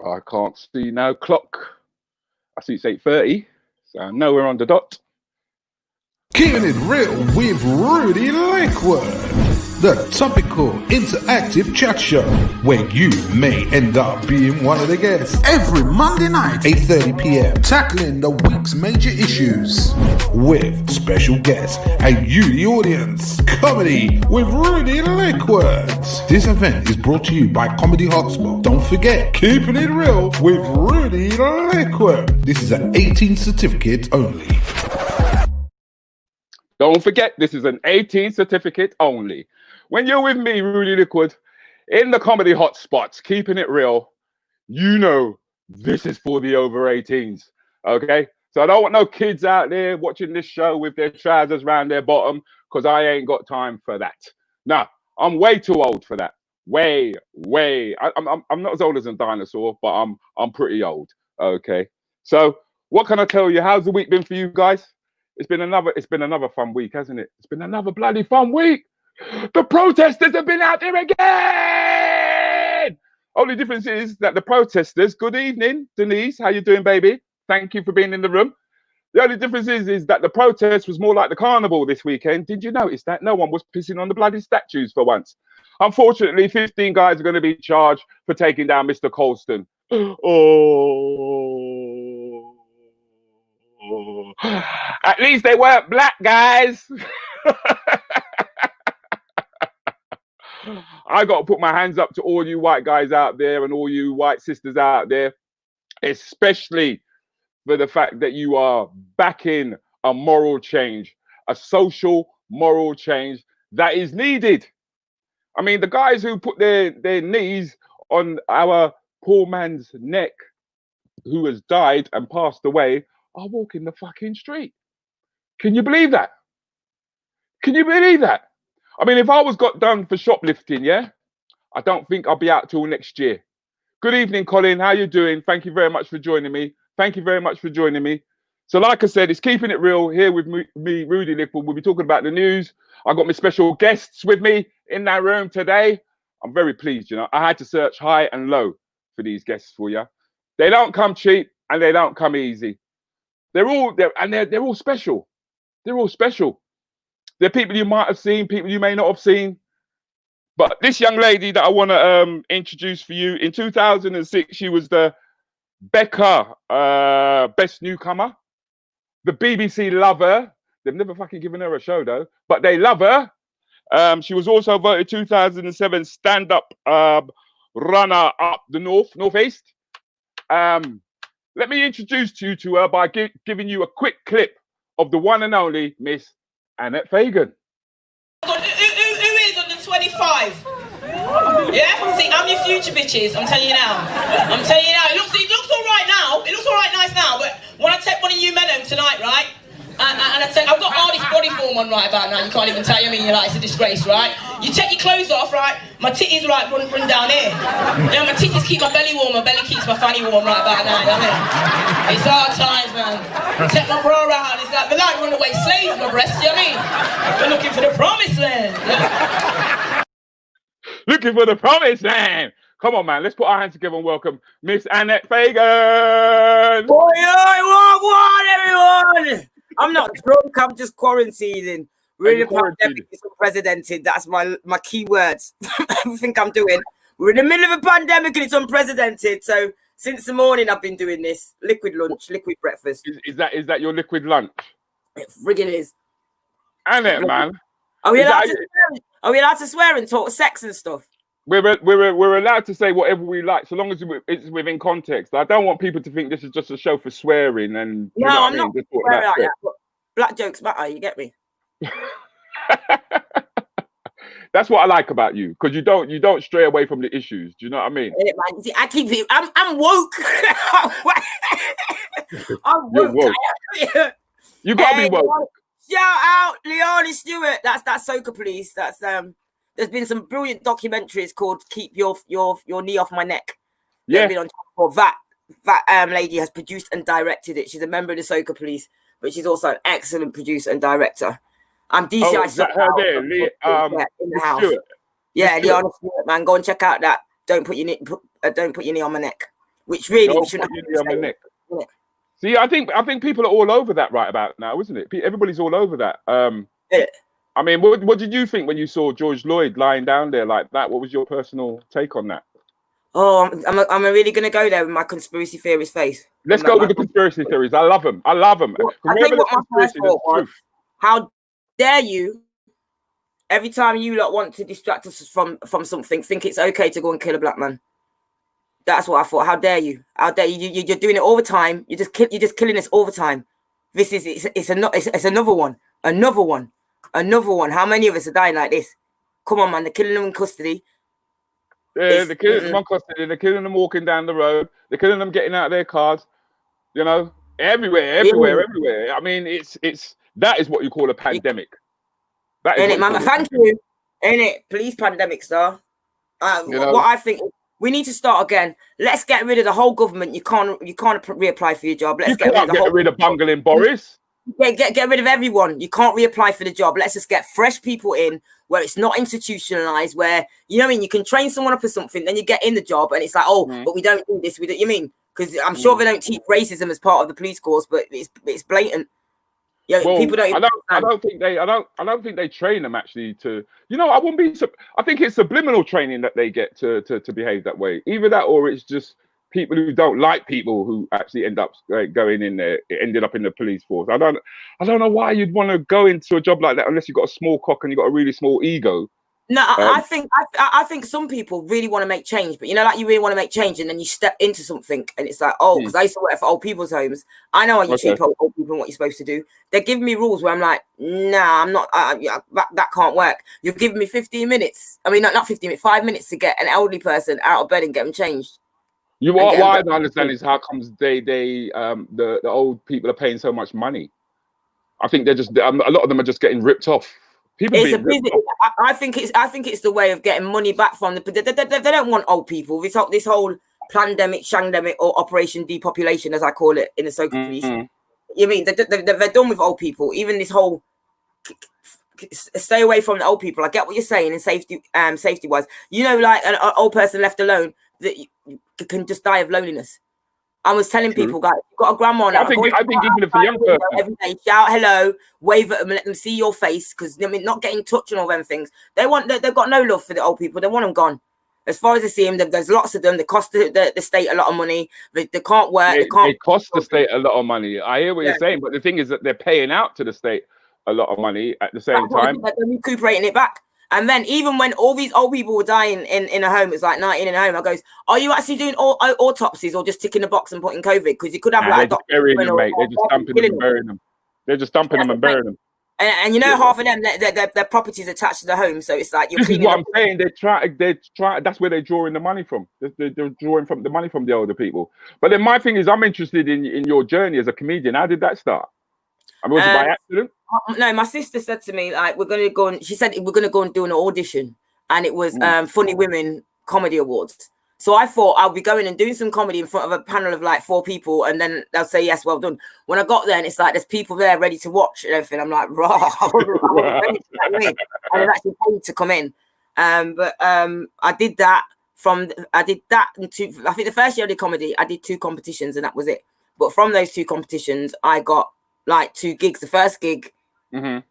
I can't see no clock. I see it's 8:30, so I know we're on the dot. Keeping it real with Rudi Lickwood, the topical interactive chat show where you may end up being one of the guests. Every Monday night, 8:30 p.m, tackling the week's major issues with special guests and you, the audience. Comedy with Rudi Lickwood. This event is brought to you by Comedy Hotspot. Don't forget, Keeping It Real with Rudi Lickwood. This is an 18 certificate only. Don't forget, this is an 18 certificate only. When you're with me, Rudi Lickwood, in the Comedy Hotspots, Keeping It Real, you know this is for the over 18s, okay? So I don't want no kids out there watching this show with their trousers round their bottom, because I ain't got time for that. No, I'm way too old for that. Way. I'm not as old as a dinosaur, but I'm pretty old, okay? So what can I tell you? How's the week been for you guys? It's been another fun week, hasn't it? It's been another bloody fun week. The protesters have been out there again. Only difference is that the protesters, good evening, Denise, how you doing, baby? Thank you for being in the room. The only difference is that the protest was more like the carnival this weekend. Did you notice that? No one was pissing on the bloody statues for once. Unfortunately, 15 guys are going to be charged for taking down Mr. Colston. Oh. At least they weren't black, guys. I got to put my hands up to all you white guys out there and all you white sisters out there, especially for the fact that you are backing a moral change, a social moral change that is needed. I mean, the guys who put their knees on our poor man's neck who has died and passed away are walking the fucking street. Can you believe that? Can you believe that? I mean, if I was got done for shoplifting, yeah, I don't think I'll be out till next year. Good evening, Colin. How you doing? Thank you very much for joining me. Thank you very much for joining me. So like I said, it's Keeping It Real here with me, Rudi Lickwood. We'll be talking about the news. I've got my special guests with me in that room today. I'm very pleased, you know. I had to search high and low for these guests for you. They don't come cheap and they don't come easy. They're all special. They're all special. They're people you might have seen, people you may not have seen. But this young lady that I want to introduce for you, in 2006, she was the Becca Best Newcomer. The BBC love her. They've never fucking given her a show, though. But they love her. She was also voted 2007 stand-up runner-up the Northeast. Let me introduce you to her by giving you a quick clip of the one and only Miss Annette Fagon. Who is under 25? Yeah? See, I'm your future bitches, I'm telling you now. I'm telling you now. It looks all right now. It looks all right nice now, but when I take one of you men home tonight, right? And I take, I've got hardest body form on right about now, you can't even tell you, I mean, you're like, it's a disgrace, right? You take your clothes off, right? My titties, right, run down here. You know, my titties keep my belly warm, my belly keeps my fanny warm right about now, you know what I mean? It's hard times, man. Take my bra around, it's like, they're like runaway slaves, my breasts, you know what I mean? We're looking for the promised land. Yeah. Looking for the promised land. Come on, man. Let's put our hands together and welcome Miss Annette Fagon. Boy, what, everyone? I'm not drunk, I'm just quarantining. Really, pandemic is unprecedented. That's my key words. Everything I'm doing. We're in the middle of a pandemic and it's unprecedented. So since the morning I've been doing this. Liquid lunch, liquid breakfast. Is that your liquid lunch? It friggin' is. Annette, man. Are we allowed to swear and talk sex and stuff? We're allowed to say whatever we like, so long as it's within context. I don't want people to think this is just a show for swearing and. No, I'm not swearing like that. But black jokes matter. You get me? That's what I like about you, because you don't stray away from the issues. Do you know what I mean? Yeah, man. See, I keep it. I'm woke. I'm woke. You're woke. You gotta be woke. Shout out Leonie Stewart. That's Soca Police. That's There's been some brilliant documentaries called "Keep Your Knee Off My Neck." Yeah. Been on top of that lady has produced and directed it. She's a member of the Soca Police, but she's also an excellent producer and director. I'm DCI. Oh, is that her there? in the house. Stewart. Yeah, Leonie Stewart, man. Go and check out that. Don't put your knee on my neck which really Don't shouldn't put have you on the been neck. saying, See, I think people are all over that right about now, isn't it? Everybody's all over that. yeah. I mean, what did you think when you saw George Floyd lying down there like that? What was your personal take on that? Oh, I'm really gonna go there with my conspiracy theorist face. Let's go with the conspiracy theories. I love them. I love them. Well, I think what my first thought was, how dare you? Every time you lot want to distract us from something, think it's okay to go and kill a black man. That's what I thought. How dare you? How dare you? You're doing it all the time. You're just killing us all the time. It's another one. How many of us are dying like this? Come on, man. They're killing them in custody. Yeah, they're killing them on custody. They're killing them walking down the road. They're killing them getting out of their cars. You know, everywhere. I mean, it's that is what you call a pandemic. That is it, man. Thank you. Ain't it? Police pandemic, star. What I think, we need to start again. Let's get rid of the whole government. You can't reapply for your job. Let's get rid of bungling Boris. Get rid of everyone. You can't reapply for the job. Let's just get fresh people in where it's not institutionalized, where, you know what I mean, you can train someone up for something, then you get in the job and it's like, but we don't do this. We do, you mean? Because I'm sure they don't teach racism as part of the police course, but it's blatant. Yeah, well, people don't. I don't think they train them actually to. You know, I wouldn't be. I think it's subliminal training that they get to behave that way. Either that, or it's just people who don't like people who actually end up going in there. It ended up in the police force. I don't know why you'd want to go into a job like that unless you've got a small cock and you've got a really small ego. No, I think some people really want to make change, but you know, like you really want to make change, and then you step into something, and it's like, because I used to work for old people's homes. I know how you treat old people and what you're supposed to do. They're giving me rules where I'm like, nah, I'm not. That can't work. You're giving me 15 minutes. I mean, not 15 minutes, 5 minutes to get an elderly person out of bed and get them changed. What I don't understand is how comes the old people are paying so much money. I think they're just a lot of them are just getting ripped off. I think it's the way of getting money back from the. They don't want old people. This whole pandemic, shandemic, or Operation Depopulation, as I call it in the social police. You mean they're done with old people? Even this whole stay away from the old people. I get what you're saying in safety wise. You know, like an old person left alone that you can just die of loneliness. I was telling people, guys, you've got a grandma now. I think even if a young person every day, shout hello, wave at them, and let them see your face, because I mean, not getting touched and all them things. They've got no love for the old people. They want them gone. As far as I see them, there's lots of them. They cost the state a lot of money. They can't work. They cost the state a lot of money. I hear what you're saying, but the thing is that they're paying out to the state a lot of money at the same time. They're recuperating it back. And then even when all these old people were dying in a home, it's like 19 in a home. I goes, are you actually doing autopsies or just ticking a box and putting COVID? Because you could have like they're just burying them, mate. They're just dumping them and burying them. They're just dumping them and burying them. And you know, half of them, their properties attached to the home. So it's like you're. This is what I'm saying. They try. That's where they're drawing the money from. They're drawing from the money from the older people. But then my thing is, I'm interested in your journey as a comedian. How did that start? I mean, was it by accident? No, my sister said to me, like, we're going to go and she said we're going to go and do an audition, and it was Funny Women Comedy Awards. So I thought I'll be going and doing some comedy in front of a panel of like 4 people, and then they'll say yes, well done. When I got there, and it's like there's people there ready to watch and everything. I'm like, raw. And they've actually paid to come in. But I did that I think the first year I did comedy, I did 2 competitions, and that was it. But from those 2 competitions, I got like 2 gigs. The first gig I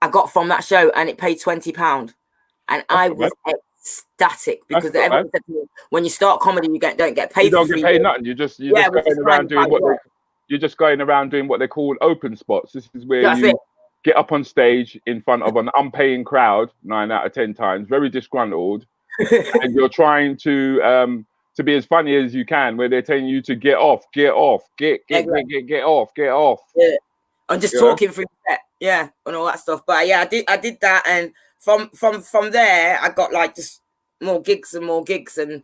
got from that show, and it paid £20, and I was ecstatic because everyone said to me, when you start comedy, you don't get paid. You don't get paid nothing. You're just going around doing what they call open spots. This is where you get up on stage in front of an unpaying crowd 9 out of 10 times, very disgruntled, and you're trying to be as funny as you can, where they're telling you to get off, get off. Yeah, I'm just talking through that, and all that stuff. But yeah, I did that, and from there, I got like just more gigs and more gigs, and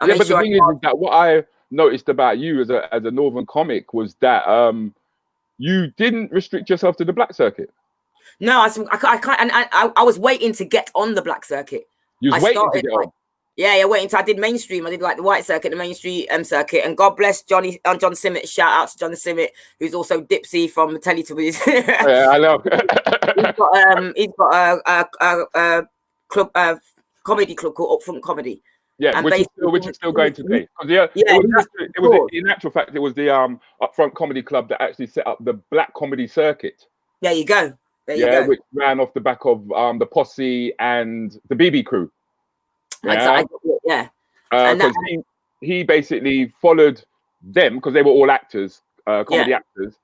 but the thing is that what I noticed about you as a northern comic was that you didn't restrict yourself to the black circuit. No, I can't, and I was waiting to get on the black circuit. You was waiting to get on. Yeah, waiting till I did mainstream. I did like the white circuit, the mainstream circuit, and God bless John Simmet. Shout out to John Simmet, who's also Dipsy from Teletubbies. Yeah, I love. He's got a club, comedy club called Upfront Comedy, Yeah, And which is still going today. Because in actual fact, it was the Upfront Comedy Club that actually set up the black comedy circuit. There you go. Which ran off the back of the Posse and the BB Crew. Yeah. Because he basically followed them because they were all actors, comedy actors,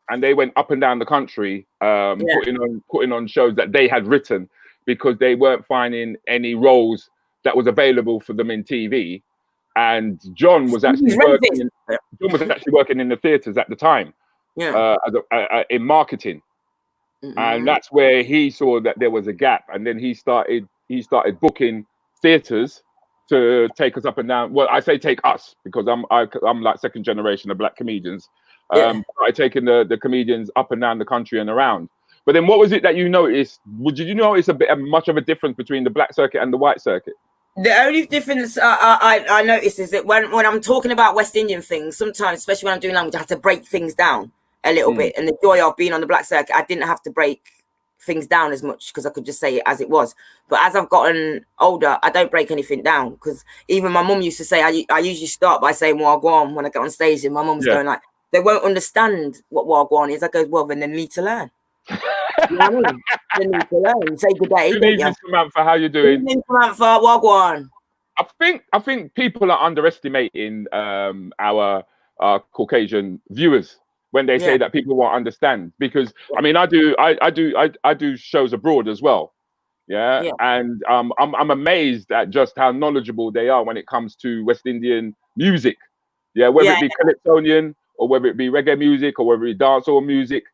and they went up and down the country putting on shows that they had written because they weren't finding any roles that was available for them in TV. And John was actually working in the theaters at the time, in marketing. Mm-hmm. And that's where he saw that there was a gap, and then he started booking theaters to take us up and down. Well, I say take us because I'm like second generation of black comedians. Started taking the comedians up and down the country and around. But then, what was it that you noticed? Did you notice much of a difference between the black circuit and the white circuit? The only difference I noticed is that when I'm talking about West Indian things, sometimes, especially when I'm doing language, I have to break things down a little bit. And the joy of being on the black circuit, I didn't have to break things down as much because I could just say it as it was. But as I've gotten older, I don't break anything down because even my mum used to say, I usually start by saying Wagwan when I get on stage, and my mum's going like, they won't understand what Wagwan is. I go, well, then they need to learn. You know what I mean? They need to learn. Say good day. Good evening, Samantha. How you doing? Good evening, Samantha. Wagwan. I think people are underestimating our Caucasian viewers when they say that people won't understand, because I mean I do shows abroad as well, and I'm amazed at just how knowledgeable they are when it comes to West Indian music, whether it be Calypsonian or whether it be reggae music or whether it be dancehall music,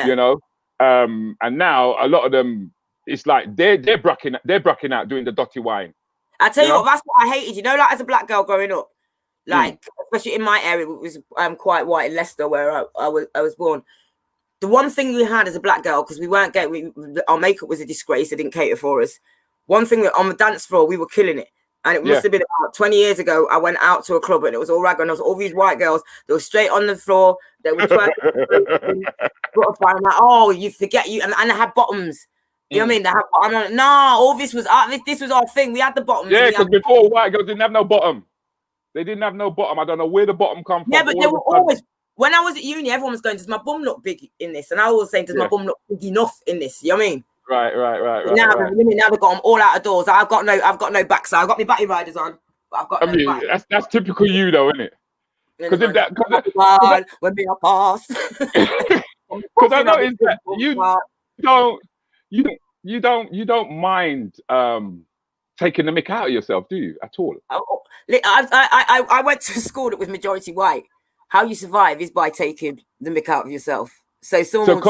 you know, and now a lot of them, it's like they're brucking out doing the dotty wine. I tell you what, that's what I hated. You know, like as a black girl growing up, like especially in my area, it was quite white in Leicester where I was born. The one thing we had as a black girl, because we weren't getting, our makeup was a disgrace. They didn't cater for us. One thing that on the dance floor, we were killing it. And it must have been about 20 years ago. I went out to a club and it was all rag, and there was all these white girls. They were straight on the floor. They were twerking. I'm like, oh, you forget you, and I had bottoms. You know what I mean? I'm like, no, all this was our thing. We had the bottoms. Yeah, because before white girls didn't have no bottom. They didn't have no bottom. I don't know where the bottom come from. Yeah, but they were always. When I was at uni, everyone was going, does my bum look big in this? And I was saying, does my bum look big enough in this? You know what I mean? Right. Now they've got them all out of doors. I've got no backside. I've got my batty riders on, but I've got no back. That's typical you though, isn't it? Because if that when we are past. Because I noticed that you don't mind taking the mick out of yourself, do you, at all? I went to a school that was majority white. How you survive is by taking the mick out of yourself. So someone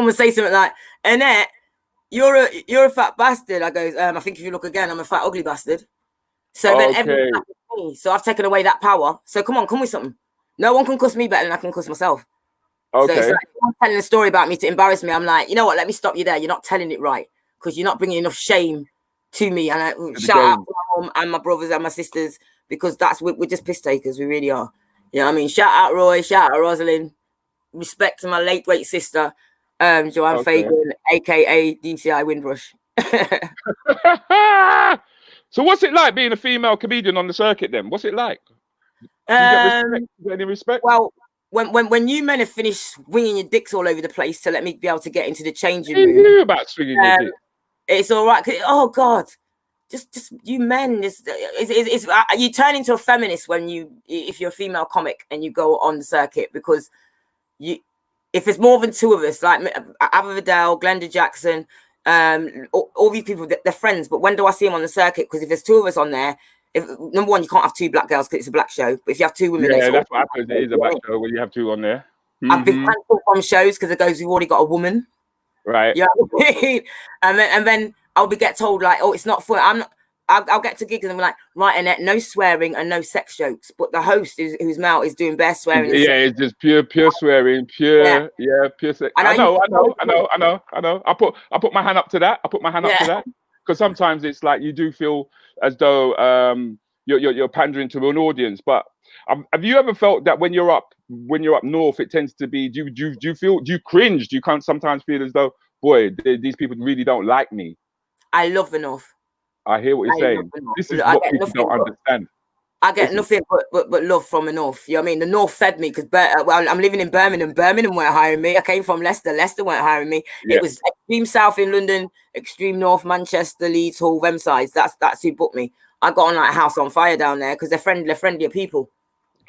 would say something like, Annette, you're a fat bastard. I go, I think if you look again, I'm a fat ugly bastard. So then everyone's like me. So I've taken away that power. So come with something. No one can cuss me better than I can cuss myself. Okay. So it's like someone telling a story about me to embarrass me. I'm like, you know what? Let me stop you there. You're not telling it right because you're not bringing enough shame to me. And I shout out to my mum and my brothers and my sisters, because we're just piss takers. We really are. You know what I mean? Shout out Roy. Shout out Rosalind. Respect to my late great sister, Joanne Fagon, aka DCI Windrush. So what's it like being a female comedian on the circuit then? What's it like? Do you get any respect? Well, when you men have finished swinging your dicks all over the place to let me be able to get into the changing room. You knew about swinging your dick. It's all right. Oh God, just you men. You turn into a feminist if you're a female comic and you go on the circuit, because if there's more than two of us, like Ava Vidal, Glenda Jackson, all these people, they're friends. But when do I see them on the circuit? Because if there's two of us on there, number one, you can't have two black girls because it's a black show. But if you have two women, that's what happens. It is a black show when you have two on there. I've been cancelled from shows because it goes, we've already got a woman. Right. Yeah. and then I'll get told like, oh, it's not fun. I'll get to gigs and I'm like, right, Annette, no swearing and no sex jokes. But the host who's male is doing bare swearing. It's just pure swearing, pure sex. I know. I put my hand up to that. Because sometimes it's like you do feel as though you're pandering to an audience. But have you ever felt that when you're up north, it tends to be? Do you cringe? Do you can't sometimes feel as though, boy, these people really don't like me? I love the north. I hear what you're saying. This is what people don't understand. I get nothing but love from the North. You know what I mean? The North fed me because I'm living in Birmingham. Birmingham weren't hiring me. I came from Leicester. Leicester weren't hiring me. Yeah. It was extreme South in London, extreme North, Manchester, Leeds, Hull, them sides. That's who booked me. I got on like a house on fire down there because they're friendlier people.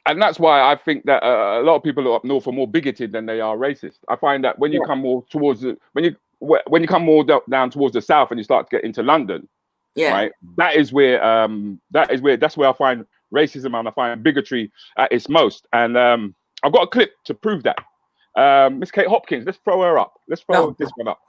And that's why I think that a lot of people up north are more bigoted than they are racist. I find that when you come more towards when you come more down towards the south and you start to get into London, right? That's where I find racism and I find bigotry at its most. And I've got a clip to prove that. Miss Kate Hopkins, let's throw her up. Let's throw this one up.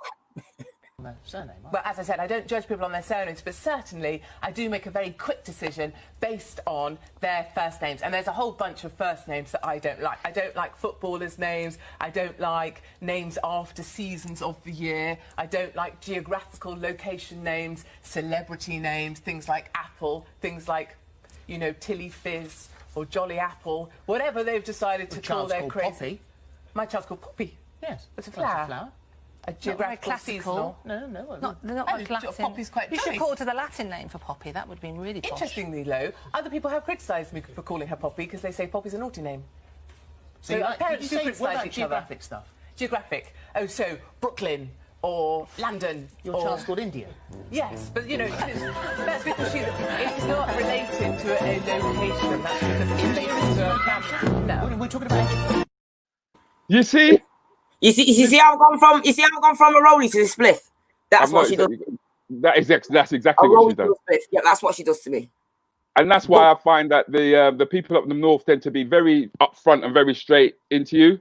Surname. Well, as I said, I don't judge people on their surnames, but certainly I do make a very quick decision based on their first names. And there's a whole bunch of first names that I don't like. I don't like footballers' names. I don't like names after seasons of the year. I don't like geographical location names, celebrity names, things like Apple, things like, you know, Tilly Fizz or Jolly Apple, whatever they've decided to call their crazy. Poppy. My child's called Poppy. Yes, it's a flower. A geographical seasonal. No. They're not like Latin. Poppy's quite You should call it to the Latin name for Poppy. That would have been really posh. Interestingly, though, other people have criticised me for calling her Poppy because they say Poppy's a naughty name. So parents do criticise each geographic stuff. Geographic. Oh, so Brooklyn or London. Your child's called India. Yes, but you know, that's because it's not related to a location. That's because it's related to a camp. No, we're talking about. You see. You see how I've gone from a rollie to a spliff. That's what she does. That's exactly what she does. Yeah, that's what she does to me. And that's why I find that the people up in the north tend to be very upfront and very straight into you.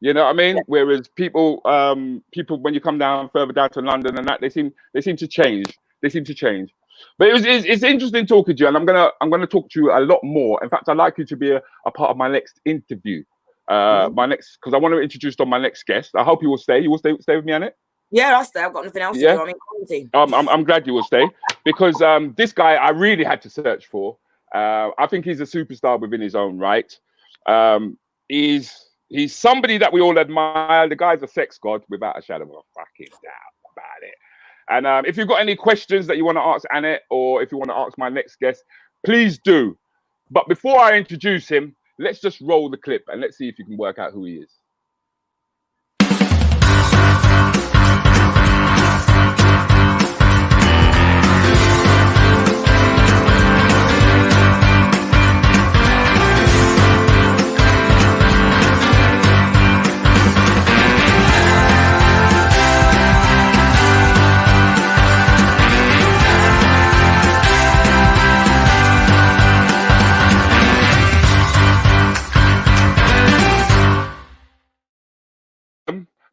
You know what I mean? Yeah. Whereas people when you come down further down to London and that they seem to change. They seem to change. But it's interesting talking to you, and I'm gonna talk to you a lot more. In fact, I'd like you to be a part of my next interview. Because I want to introduce on my next guest. I hope you will stay. You will stay with me, Annette? Yeah, I'll stay. I've got nothing else to do. I'm in quarantine. I'm glad you will stay because this guy I really had to search for. I think he's a superstar within his own right. He's somebody that we all admire. The guy's a sex god without a shadow of a fucking doubt about it. And if you've got any questions that you want to ask Annette or if you want to ask my next guest, please do. But before I introduce him, let's just roll the clip and let's see if you can work out who he is.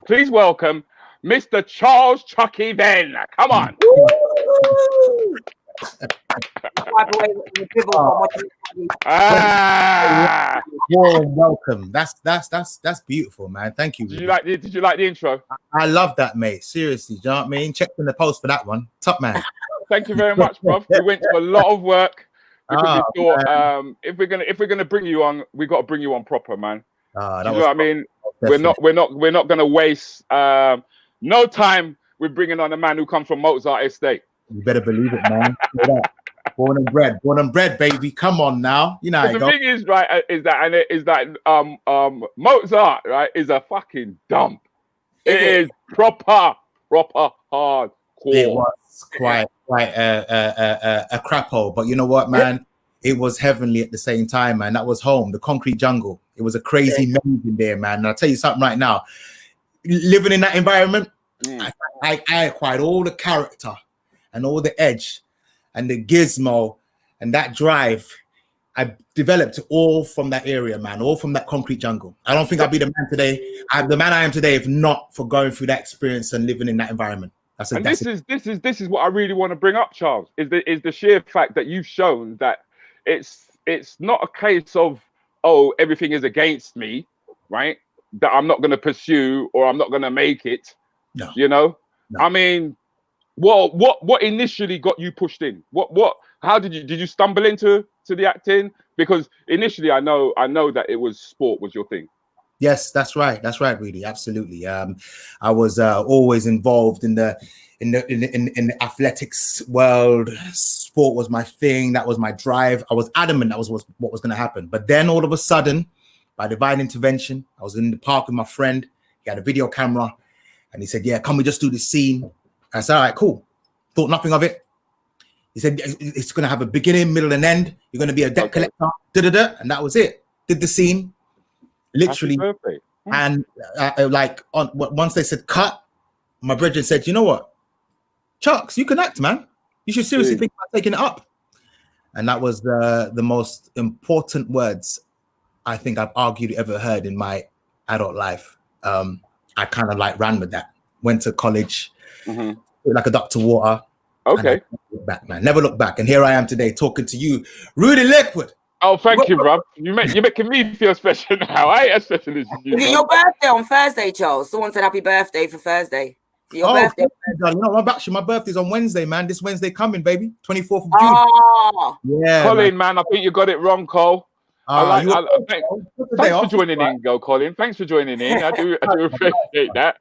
Please welcome Mr. Charles Chucky Venn. Come on. Warm welcome. That's beautiful, man. Thank you. Did you like the intro? I love that, mate. Seriously, do you know what I mean? Check in the post for that one. Top man. Thank you very much, bro. We went to a lot of work because we thought if we're gonna bring you on, we got to bring you on proper, man. You know what I mean? Definitely. We're not gonna waste no time with bringing on a man who comes from Mozart estate. You better believe it, man. Born and bred, baby. Come on now. You know. The thing is, right, is that Mozart, right, is a fucking dump. It is proper hardcore. It was quite a crap hole, but you know what, man? It was heavenly at the same time, man. That was home, the concrete jungle. It was a crazy maze in there, man. And I'll tell you something right now. Living in that environment, I acquired all the character and all the edge and the gizmo and that drive. I developed all from that area, man, all from that concrete jungle. I don't think I'd be the man today. The man I am today if not for going through that experience and living in that environment. This is what I really want to bring up, Charles, is the sheer fact that you've shown that it's not a case of, oh, everything is against me, right? That I'm not going to pursue or I'm not going to make it. No. You know? No. I mean, what initially got you pushed in? How did you stumble into the acting? Because initially I know that it was sport was your thing. Yes, that's right. That's right, Rudi. Absolutely. I was always involved in the in the athletics world. Sport was my thing. That was my drive. I was adamant that was what was going to happen. But then all of a sudden, by divine intervention, I was in the park with my friend. He had a video camera, and he said, "Yeah, can we just do this scene?" And I said, "All right, cool." Thought nothing of it. He said, "It's going to have a beginning, middle, and end. You're going to be a debt collector." And that was it. Did the scene, literally. And once they said cut, my brethren said, "You know what, Chucks, you can act, man. You should seriously think about taking it up." And that was the most important words I think I've argued ever heard in my adult life. I kind of like ran with that. Went to college, like a duck to water. Okay. Never look back, man. Never look back. And here I am today talking to you, Rudi Lickwood. Oh, thank you, bro. You're making me feel special now. I ain't as special as you. Is it your birthday on Thursday, Charles? Someone said happy birthday for Thursday. Your birthday. You know, my birthday's on Wednesday, man. This Wednesday coming, baby. 24th of June. Oh. Yeah. Colin, man, I think you got it wrong, Cole. Thanks for joining in, Colin. Thanks for joining in. I do appreciate that.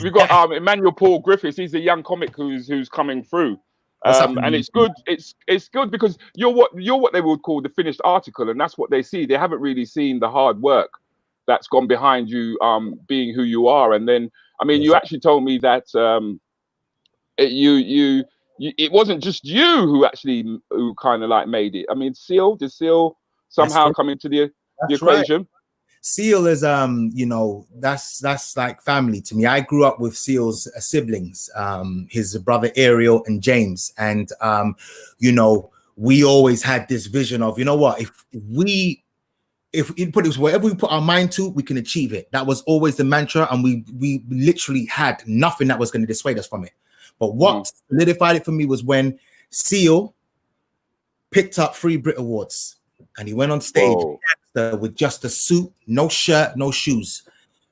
We've got Emmanuel Paul Griffiths. He's a young comic who's coming through. And it's good. It's good because you're what they would call the finished article, and that's what they see. They haven't really seen the hard work that's gone behind you being who you are. And then, I mean, you actually told me that it wasn't just you who kind of like made it. I mean, did Seal somehow come into the equation? Right. Seal is you know, that's like family to me. I grew up with Seal's siblings, his brother Ariel and James, and you know, we always had this vision of, you know what, if we put it whatever we put our mind to, we can achieve it. That was always the mantra, and we literally had nothing that was going to dissuade us from it. But what solidified it for me was when Seal picked up 3 Brit Awards, and he went on stage with just a suit, no shirt, no shoes.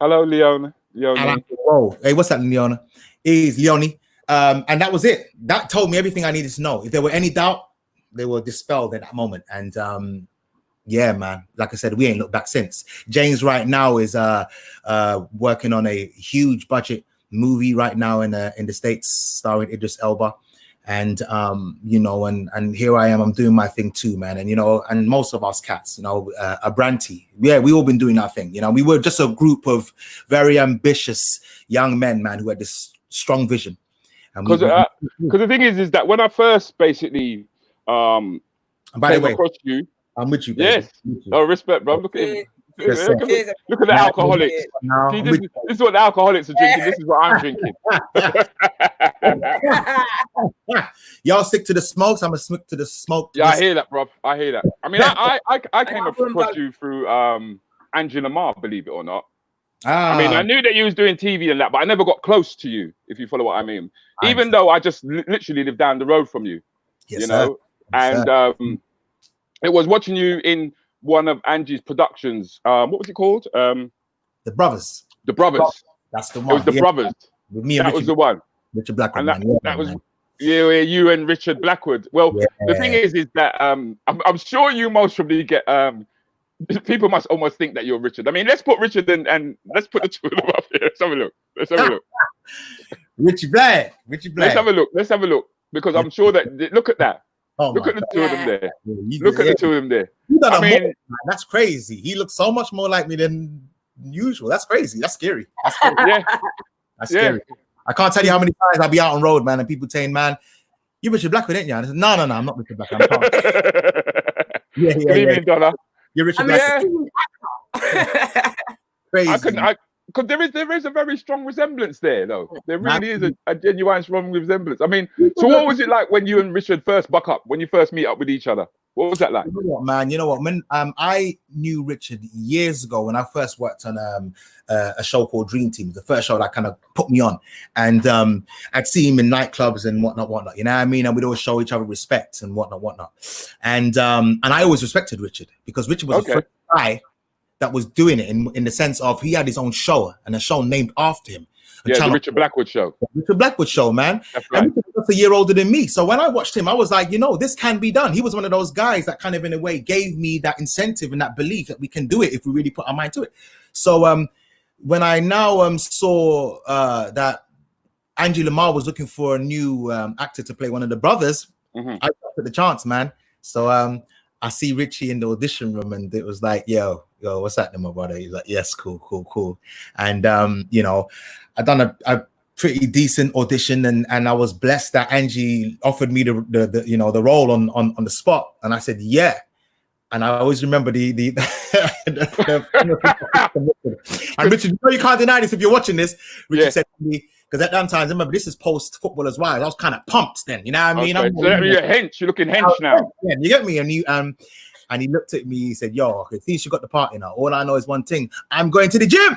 Hello, Leona. Whoa, hey, what's that, Leona? Is Leonie. And that was it. That told me everything I needed to know. If there were any doubt, they were dispelled at that moment. And yeah, man, like I said, we ain't looked back since. James right now is working on a huge budget movie right now in the States, starring Idris Elba. And you know, and here I am, I'm doing my thing too, man. And you know, and most of us cats, you know, Abranti, yeah, we all been doing our thing. You know, we were just a group of very ambitious young men, man, who had this strong vision. Because the thing is that when I first basically by the way, across you, I'm with you. Yes. Oh, respect, bro. Look at him. Look at the alcoholics. See, this is what the alcoholics are drinking. This is what I'm drinking. Y'all stick to the smokes. I'm gonna stick to the smoke. Yeah, I hear that, bro. I hear that. I mean, I came across you through Angela Marr, believe it or not. I mean, I knew that you was doing TV and that, but I never got close to you, if you follow what I mean. Even though I just literally live down the road from you, you know. And it was watching you in one of Angie's productions. What was it called? The Brothers. The Brothers. That's the one. It was The Brothers. With me and that was the one. Richard Blackwood. And that was you and Richard Blackwood. Well, the thing is that I'm sure you most probably get people must almost think that you're Richard. I mean, let's put Richard and let's put the two of them up here. Let's have a look. Richard Black. Let's have a look. Because I'm sure that look at that. Oh, look at the two of them there. Look at the two of them there. I mean, that's crazy. He looks so much more like me than usual. That's crazy. That's scary. Yeah. That's scary. I can't tell you how many times I'll be out on road, man, and people saying, "Man, you're Richard Blackwood, ain't you?" I said, no, I'm not Richard Blackwood. I'm Good evening, Donna. You're Richard Blackwood. Crazy. Because there is a very strong resemblance there, though. There really is a genuine strong resemblance. I mean, so what was it like when you and Richard first buck up, when you first meet up with each other? What was that like? You know what, man? When I knew Richard years ago when I first worked on a show called Dream Team, the first show that kind of put me on, and I'd see him in nightclubs and whatnot. You know what I mean? And we'd always show each other respect and whatnot. And I always respected Richard because Richard was the first guy that was doing it in the sense of he had his own show and a show named after him. The Richard Blackwood show. Richard Blackwood show, man. That's right. And he was a year older than me. So when I watched him, I was like, you know, this can be done. He was one of those guys that kind of in a way gave me that incentive and that belief that we can do it if we really put our mind to it. So when I now saw that Angie Lamar was looking for a new actor to play one of the brothers. I took the chance, man. So I see Richie in the audition room, and it was like, yo, what's happening, my brother? He's like, yes, cool. And you know, I done a pretty decent audition, and I was blessed that Angie offered me the you know, the role on the spot, and I said yeah. And I always remember the and Richard, you know, you can't deny this if you're watching this. Richard said to me, because at that time, remember, this is post football as well. I was kind of pumped then, you know what I mean? Okay. So you're hench, you're looking hench now. Yeah, you get me? And he looked at me, he said, yo, okay, since you got the part, you know, all I know is one thing, I'm going to the gym.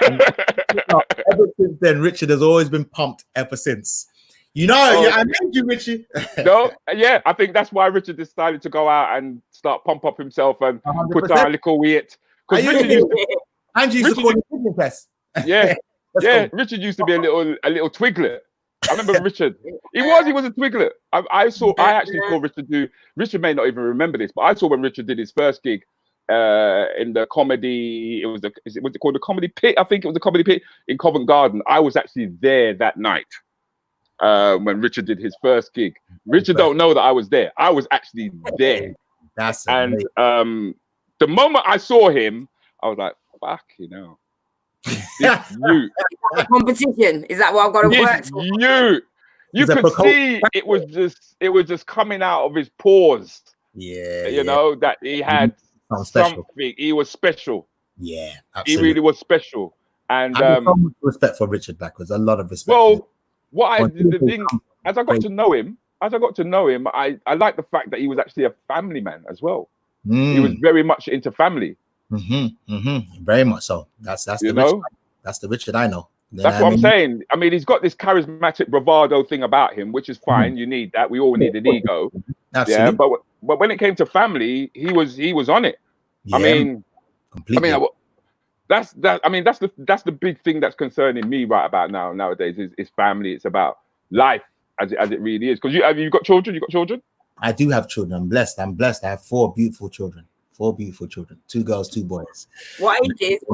Ever since then, Richard has always been pumped ever since. You know, I made you, Richie. No, yeah, I think that's why Richard decided to go out and start pump up himself and 100%. Put on a little weight. Because Richard used to call him Kidney Press. Yeah, yeah. Richard used to be a little twiglet. I remember Richard. He was a twiglet. I actually saw Richard do. Richard may not even remember this, but I saw when Richard did his first gig in the comedy. Was it called the Comedy Pit? I think it was the Comedy Pit in Covent Garden. I was actually there that night. When Richard did his first gig. Richard don't know that I was there. I was actually there. That's amazing. And the moment I saw him, I was like, fuck, you know. You. Competition. Is that what I've got to work for? You could see it was just coming out of his pores. Yeah. You know, that he had something. He was special. Yeah, absolutely. He really was special. And I have so much respect for Richard backwards. A lot of respect. Well, the thing, as I got to know him, I like the fact that he was actually a family man as well. He was very much into family. Very much so. That's the Richard I know. That's what I'm saying. I mean, he's got this charismatic bravado thing about him, which is fine. You need that. We all need an ego. Absolutely. Yeah, but when it came to family, he was on it. Yeah, I mean, completely. That's the big thing that's concerning me right about nowadays is family. It's about life as it really is. Because you've got children. You got children. I do have children. I'm blessed. I have 4 beautiful children. 2 girls, 2 boys. What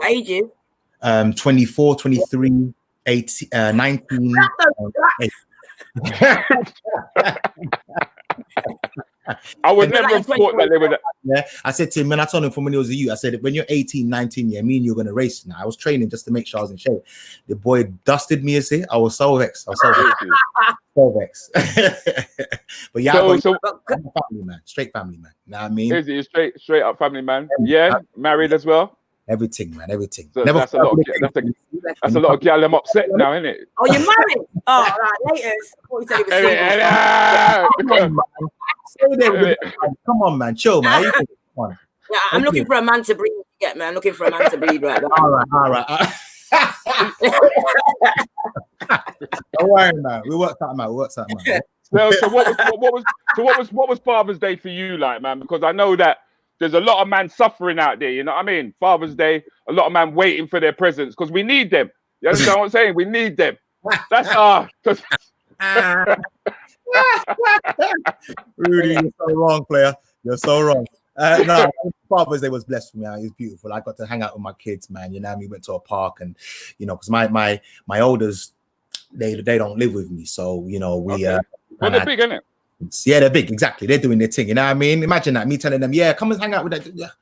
ages? 24, 23, 18, 19. 8. I would never have thought that they were. Yeah, I said to him, when I told him from when he was a youth, I said, when you're 18, 19, yeah, me and you're going to race now. I was training just to make sure I was in shape. The boy dusted me, I was so vexed. So vexed. But yeah, I'm a family man, straight family man. You know what I mean? Is he straight up family man? Yeah, married as well? Everything, man, everything. So that's a lot of gal I'm upset now, isn't it? Oh, you're married? Oh, right, later. I thought you said he was single. Come on, man, chill, man. Yeah, I'm looking for a man to breed. Yeah, man, I'm looking for a man to breed right now. All right. Don't worry, man. We worked that out. So what was Father's Day for you like, man? Because I know that there's a lot of man suffering out there, you know what I mean? Father's Day, a lot of man waiting for their presents because we need them. You understand what I'm saying? We need them. That's Rudi, you're so wrong, player. You're so wrong. No, Father's Day was blessed for me. It was beautiful. I got to hang out with my kids, man. You know, we went to a park, and you know, because my oldest, they don't live with me, so you know we. Okay. Well, they're big, isn't it? Yeah, they're big. Exactly, they're doing their thing. You know what I mean? Imagine that, me telling them, yeah, come and hang out with that.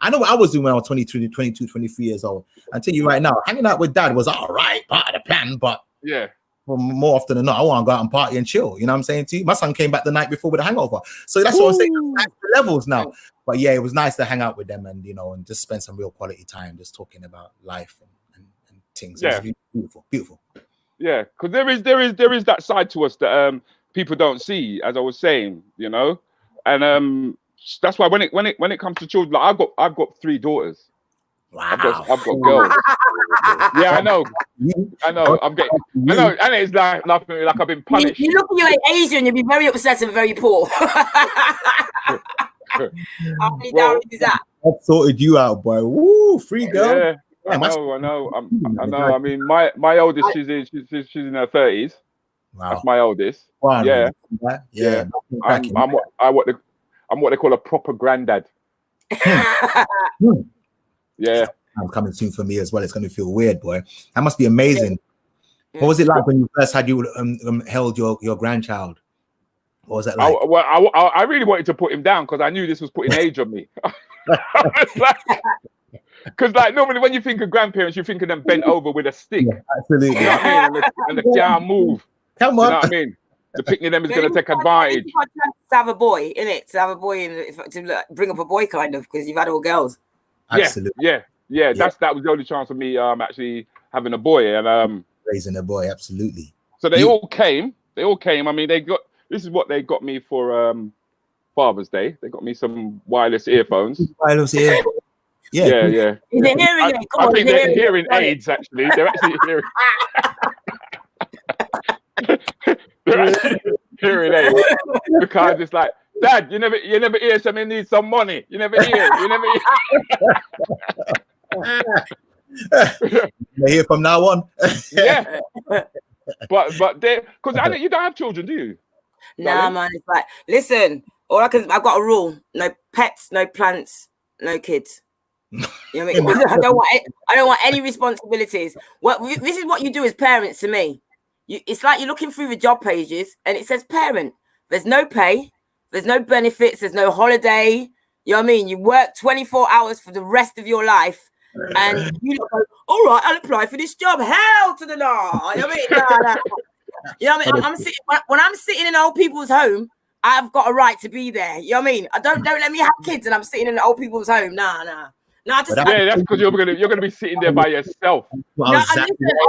I know what I was doing when I was 23, 23 years old. I tell you right now, hanging out with dad was all right, part of the plan, but yeah. Well, more often than not, I want to go out and party and chill. You know what I'm saying to you? My son came back the night before with a hangover. So that's what I'm saying. That's the levels now. But yeah, it was nice to hang out with them and, you know, and just spend some real quality time just talking about life and things. Yeah. It was beautiful. Yeah, because there is that side to us that people don't see, as I was saying, you know? And that's why when it comes to children, like I've got 3 daughters. Wow. I've got girls. Yeah, I know. I'm getting. I know, and it's like I've been punished. You look at you like Asian, you'll be very upset and very poor. How many dowries is that? I've sorted you out, boy. Woo, 3 girls. Yeah, I know. I know. I mean, my oldest, she's in her 30s. Wow. That's my oldest. Wow, yeah. Yeah. I'm what they call a proper granddad. Yeah. I'm coming soon for me as well. It's going to feel weird, boy. That must be amazing What was it like when you first had held your grandchild? What was that like? I really wanted to put him down because I knew this was putting age on me. Because like normally when you think of grandparents, you think of them bent over with a stick. Yeah, absolutely. You know what I mean? And they can't move. Come on. You know what I mean? The picnic them is going to take advantage. To have a boy, innit? To have a boy to bring up a boy, kind of, because you've had all girls. Absolutely. Yeah. That was the only chance of me actually having a boy and raising a boy. Absolutely. So they all came. I mean, this is what they got me for Father's Day. They got me some wireless earphones. Wireless earphones. Yeah. Is it hearing aid? I think they're hearing aids. Actually, they're actually hearing. They're actually hearing aids because it's like, Dad, you never hear something needs some money. You never hear. They hear from now on. Yeah. But they, because you don't have children, do you? Nah, man. It's like, listen. I've got a rule: no pets, no plants, no kids. You know what I mean? I don't want any responsibilities. This is what you do as parents to me. It's like you're looking through the job pages and it says parent. There's no pay, there's no benefits, there's no holiday. You know what I mean? You work 24 hours for the rest of your life, and you go, all right, I'll apply for this job. Hell to the no. You know what I mean? Nah. You know what I mean? When I'm sitting in old people's home, I've got a right to be there. You know what I mean? Don't let me have kids and I'm sitting in the old people's home. Nah. No, that's because you're gonna be sitting there by yourself. I've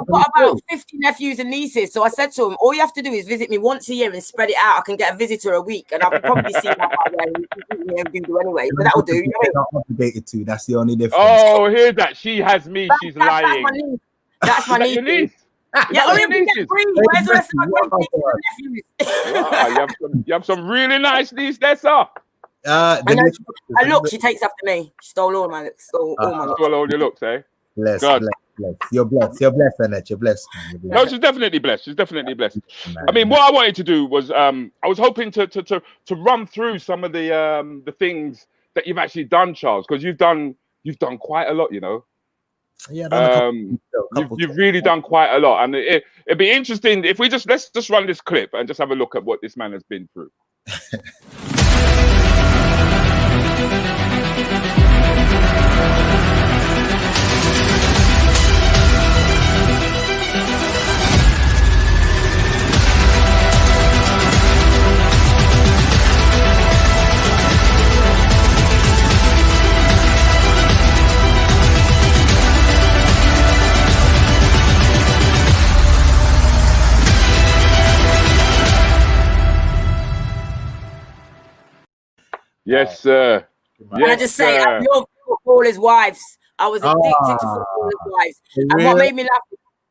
got about 50 nephews and nieces, so I said to them, all you have to do is visit me once a year and spread it out. I can get a visitor a week, and I'll probably see how far there and do anyway. So that'll do. Not obligated to. That's the only difference. Oh, hear that? She has me. She's lying. That's my niece. Your niece? Yeah, only we get free. Where's the rest of my nephews? You have some really nice niece. That's up. Look, she takes after me. She stole all my looks. Stole all your looks, eh? Bless. You're blessed. You're blessed, Annette. You're blessed. No, she's definitely blessed. I mean, what I wanted to do was, I was hoping to run through some of the things that you've actually done, Charles, because you've done quite a lot, you know. Yeah, you've really done quite a lot, and it'd be interesting if let's just run this clip and just have a look at what this man has been through. Yes, sir. Can I just say, I love footballers' wives. I was addicted to footballers' wives. And what made me laugh,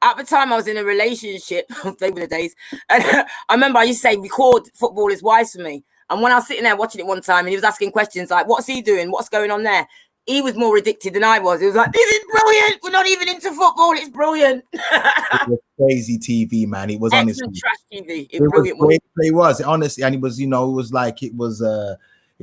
at the time I was in a relationship, they were the days, and I remember I used to say, record footballers' wives for me. And when I was sitting there watching it one time and he was asking questions like, what's he doing? What's going on there? He was more addicted than I was. He was like, this is brilliant. We're not even into football. It's brilliant. It was crazy TV, man. It was honestly trash TV. It was honestly, and it was, it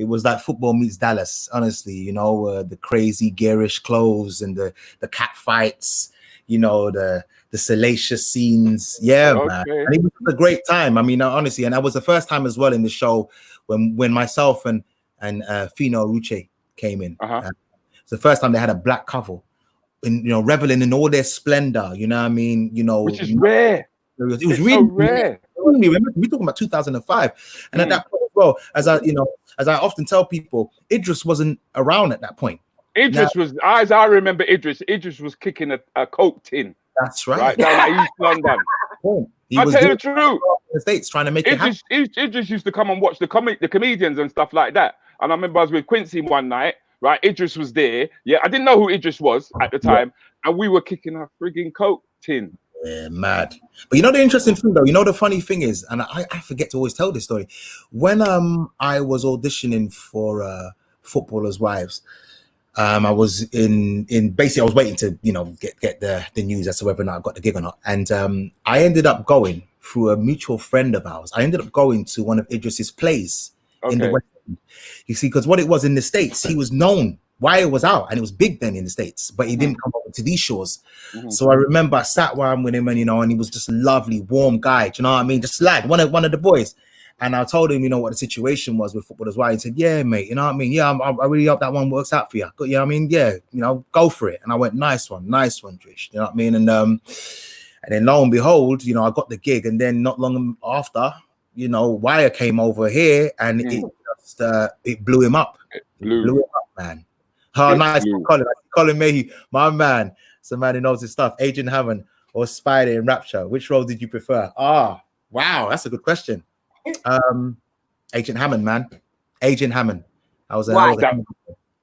was like football meets Dallas, honestly, the crazy garish clothes and the cat fights, the salacious scenes. Yeah, man. And it was a great time. I mean, honestly, and that was the first time as well in the show when myself and Fino Ruche came in. It's the first time they had a black couple, and reveling in all their splendor. You know what I mean? Which is rare. It was really so rare. We're talking about 2005, and at that point as well, as I often tell people, Idris wasn't around at that point. Idris was, as I remember, Idris was kicking a Coke tin. That's right. Down at East London. I'll tell you the truth. The States trying to make Idris used to come and watch the comedians and stuff like that. And I remember I was with Quincy one night. Right, Idris was there. Yeah, I didn't know who Idris was at the time, and we were kicking a frigging Coke tin. Yeah, mad. But the interesting thing though, the funny thing is, and I forget to always tell this story. When I was auditioning for Footballers' Wives, I was in basically I was waiting to get the news as to whether or not I got the gig or not, and I ended up going through a mutual friend of ours. I ended up going to one of Idris's plays in the West End. You see, because what it was in the States, he was known. Wire was out and it was big then in the States, but he didn't come over to these shores. So I remember I sat where I'm with him, and and he was just a lovely, warm guy. Do you know what I mean? Just lad, one of the boys. And I told him, what the situation was with football as well. He said, "Yeah, mate, you know what I mean? Yeah, I really hope that one works out for you. You know what I mean? Yeah, go for it." And I went, nice one, Trish. You know what I mean? And then lo and behold, I got the gig, and then not long after, Wire came over here, and it blew him up. It blew him up, man. Oh, nice, Colin Mayhew, my man. It's a man who knows his stuff. Agent Hammond or Spider in Rapture? Which role did you prefer? Wow, that's a good question. Agent Hammond, man. Agent Hammond. That was a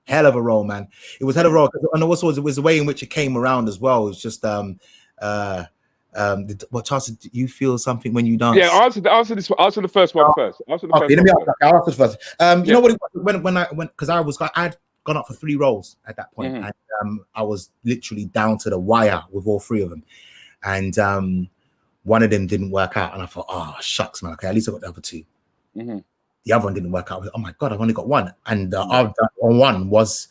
hell of a role, man. It was hell of a role, and also it was the way in which it came around as well. It was just Charles, do you feel something when you dance? Yeah, answer the first one first. I'll answer the first. You know what it was, when I went, because I'd gone up for 3 roles at that point, and I was literally down to the wire with all 3 of them, and one of them didn't work out, and I thought, oh shucks, man. Okay, at least I got the other 2. The other one didn't work out. Oh my god, I've only got 1, and the other one was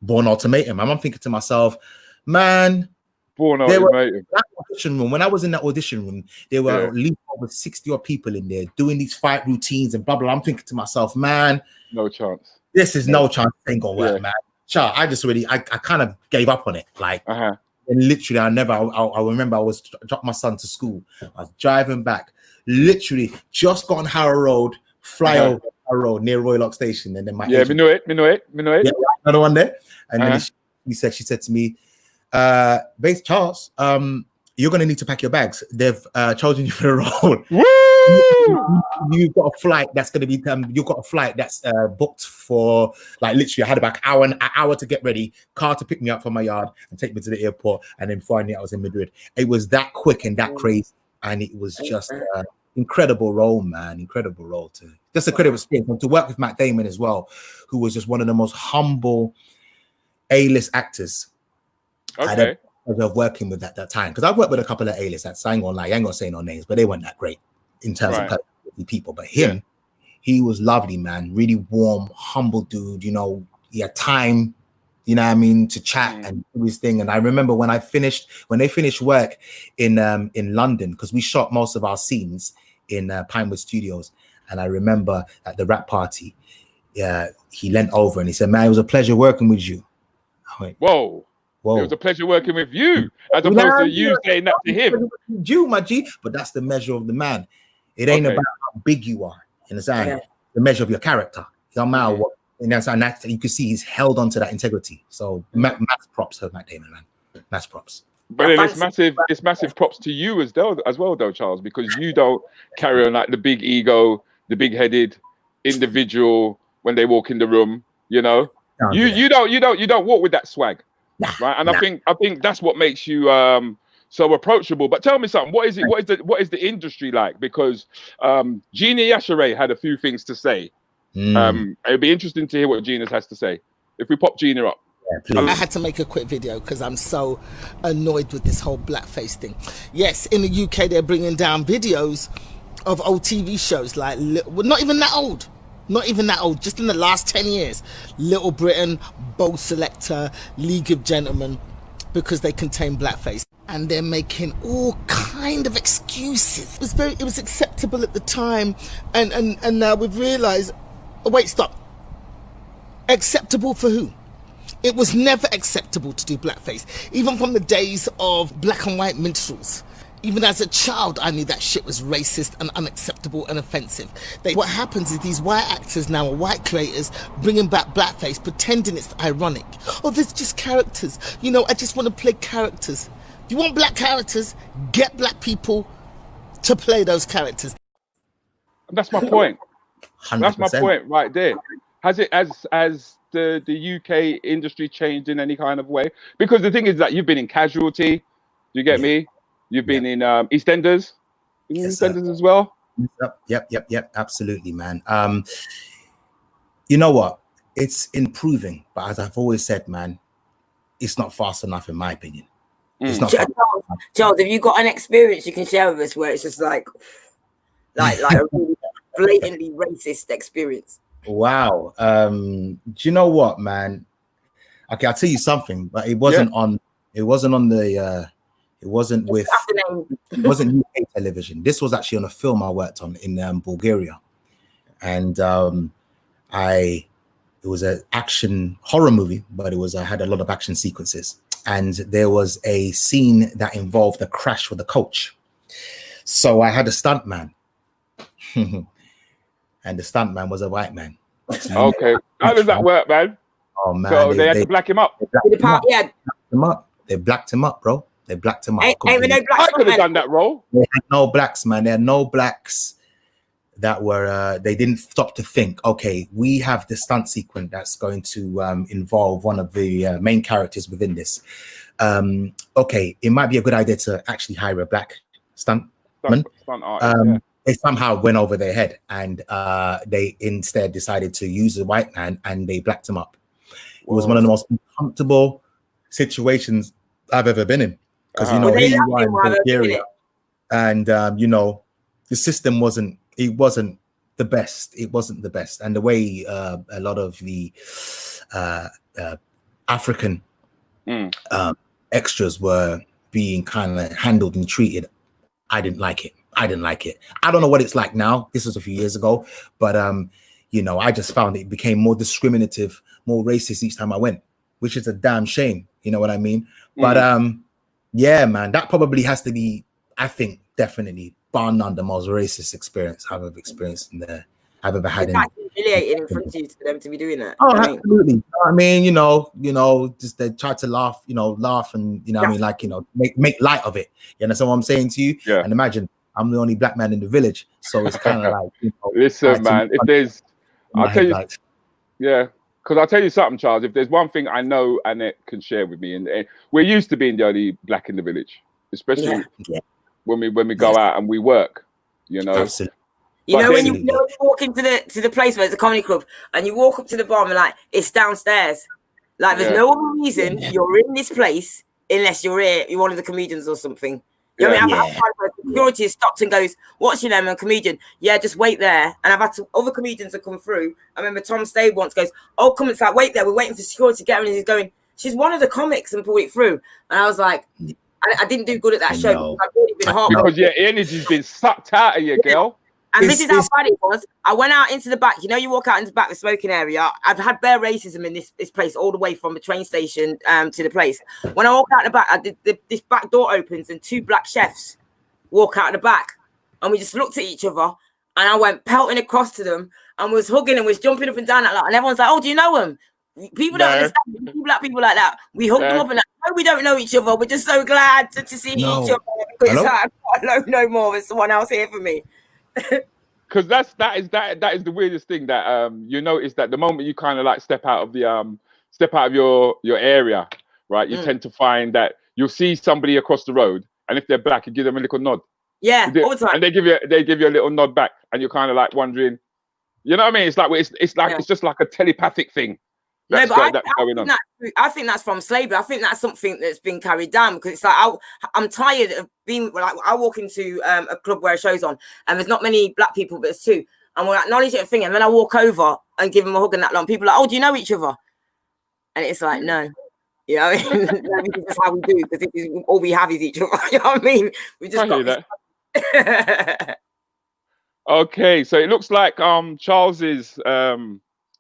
Born Ultimatum. And I'm thinking to myself, man, Born Ultimatum. That audition room. When I was in that audition room, there were at least over 60 odd people in there doing these fight routines and blah blah. I'm thinking to myself, man, no chance. This is no chance. It ain't gonna work, man. Child, I kind of gave up on it. Like. And literally, I remember I was dropped my son to school. I was driving back, literally just got on Harrow Road, fly over Harrow Road near Royal Oak Station, and then my me know it. Yeah, another one there. And then she said to me, "Base Charles, you're gonna need to pack your bags. They've chosen you for the role. You've got a flight that's gonna be you've got a flight that's booked for like literally I had about an hour to get ready, car to pick me up from my yard and take me to the airport, and then finally I was in Madrid. It was that quick and that crazy, and it was just incredible role, man. Incredible role too. Just a credible experience. And to work with Matt Damon as well, who was just one of the most humble A-list actors. Okay. Of working with at that time, because I've worked with a couple of A-list actors. I ain't gonna say no names, but they weren't that great in terms of people. But him, he was lovely, man. Really warm, humble dude. He had time, to chat and do his thing. And I remember when they finished work in London, because we shot most of our scenes in Pinewood Studios. And I remember at the rap party, he leant over and he said, "Man, it was a pleasure working with you." I went, Whoa. It was a pleasure working with you, as opposed to you saying that to him. You, my G, but that's the measure of the man. It ain't about how big you are. You understand? The measure of your character. No matter what. And that's you can see he's held onto that integrity. So mass props to Matt Damon, man. Mass props. But then it's massive props to you as well, though, Charles, because you don't carry on like the big ego, the big-headed individual when they walk in the room. You don't walk with that swag. Right, and I think that's what makes you so approachable. But tell me something. What is the industry like? Because Gina Yashere had a few things to say. It'd be interesting to hear what Gina has to say. If we pop Gina up. I had to make a quick video because I'm so annoyed with this whole blackface thing. Yes, in the UK they're bringing down videos of old TV shows like not even that old, just in the last 10 years. Little Britain, Bold Selector, League of Gentlemen, because they contain blackface. And they're making all kind of excuses. It was acceptable at the time, and now we've realized, oh, wait, stop. Acceptable for who? It was never acceptable to do blackface, even from the days of black and white minstrels. Even as a child, I knew that shit was racist and unacceptable and offensive. What happens is these white actors now, are white creators, bringing back blackface, pretending it's ironic. Oh, there's just characters. I just want to play characters. If you want black characters, get black people to play those characters. That's my point. 100%. That's my point right there. Has the UK industry changed in any kind of way? Because the thing is that you've been in Casualty. Do you get me? You've been in EastEnders. EastEnders as well. Yep. Absolutely, man. You know what? It's improving, but as I've always said, man, it's not fast enough, in my opinion. It's not. Charles, have you got an experience you can share with us where it's just like a really blatantly racist experience? Wow. Do you know what, man? Okay, I'll tell you something, but it wasn't on It wasn't on the. It wasn't with. It wasn't UK television. This was actually on a film I worked on in Bulgaria, and it was an action horror movie, but I had a lot of action sequences, and there was a scene that involved a crash with a coach. So I had a stuntman, and the stuntman was a white man. Okay, how does that work, man? Oh man, so they had to black him up. They blacked him up, bro. They blacked him up. I could have done that role. They had no blacks, man. There are no blacks that were. They didn't stop to think. Okay, we have the stunt sequence that's going to involve one of the main characters within this. Okay, it might be a good idea to actually hire a black stuntman. Stunt artist, They somehow went over their head, and they instead decided to use a white man, and they blacked him up. It was one of the most uncomfortable situations I've ever been in, because here you are in Bulgaria, and the system wasn't the best. It wasn't the best, and the way a lot of the African extras were being kind of handled and treated, I didn't like it. I don't know what it's like now. This was a few years ago, but I just found it became more discriminative, more racist each time I went, which is a damn shame. You know what I mean? But yeah, man, that probably has to be, I think, definitely bar none the most racist experience I've ever experienced I've ever had. It's humiliating in front of you for them to be doing that. Oh, absolutely. You know what I mean, just they try to laugh, and what I mean, like, make light of it. You understand what I'm saying to you? Yeah. And imagine I'm the only black man in the village, so it's kind of like, listen, man. If there's, I'll tell you, yeah. Because I'll tell you something, Charles. If there's one thing I know Annette can share with me, and we're used to being the only black in the village, especially when we go out and we work, Absolutely. When you walk into the place where it's a comedy club, and you walk up to the bar and like, it's downstairs. Like there's no other reason you're in this place unless you're one of the comedians or something. You know what I mean? I've had security stopped and goes, "What's your name?" I'm a comedian. Yeah, just wait there. And I've had other comedians that come through. I remember Tom Stade once goes, "Oh, come inside, wait there. We're waiting for security to get in." And he's going, "She's one of the comics," and pulled it through. And I was like, I didn't do good at that show because I've already been hot. Because your energy's been sucked out of you, girl. And this is how bad it was. I went out into the back. You walk out into the back of the smoking area. I've had bare racism in this place all the way from the train station to the place. When I walked out the back, this back door opens and two black chefs walk out the back. And we just looked at each other. And I went pelting across to them and was hugging and was jumping up and down. And everyone's like, "Oh, do you know them?" People don't understand. Black people like that. We hugged them up and like, "No, we don't know each other. We're just so glad to see each other." Because I don't know more. There's someone else here for me. Because that is the weirdest thing that you notice, that the moment you kind of like step out of your area, right, you tend to find that you'll see somebody across the road, and if they're black, you give them a little nod. Yeah, all the time. And they give you a little nod back, and you're kind of like wondering, you know what I mean? It's like it's just like a telepathic thing. I think that's from slavery. I think that's something that's been carried down, because it's like I'm tired of being like, I walk into a club where a show's on and there's not many black people, but there's two, and we're acknowledging a thing, and then I walk over and give them a hug and that long. People are like, "Oh, do you know each other?" And it's like, no, you know, this is how we do, because all we have is each other. You know what I mean? We just got that. Okay, so it looks like Charles is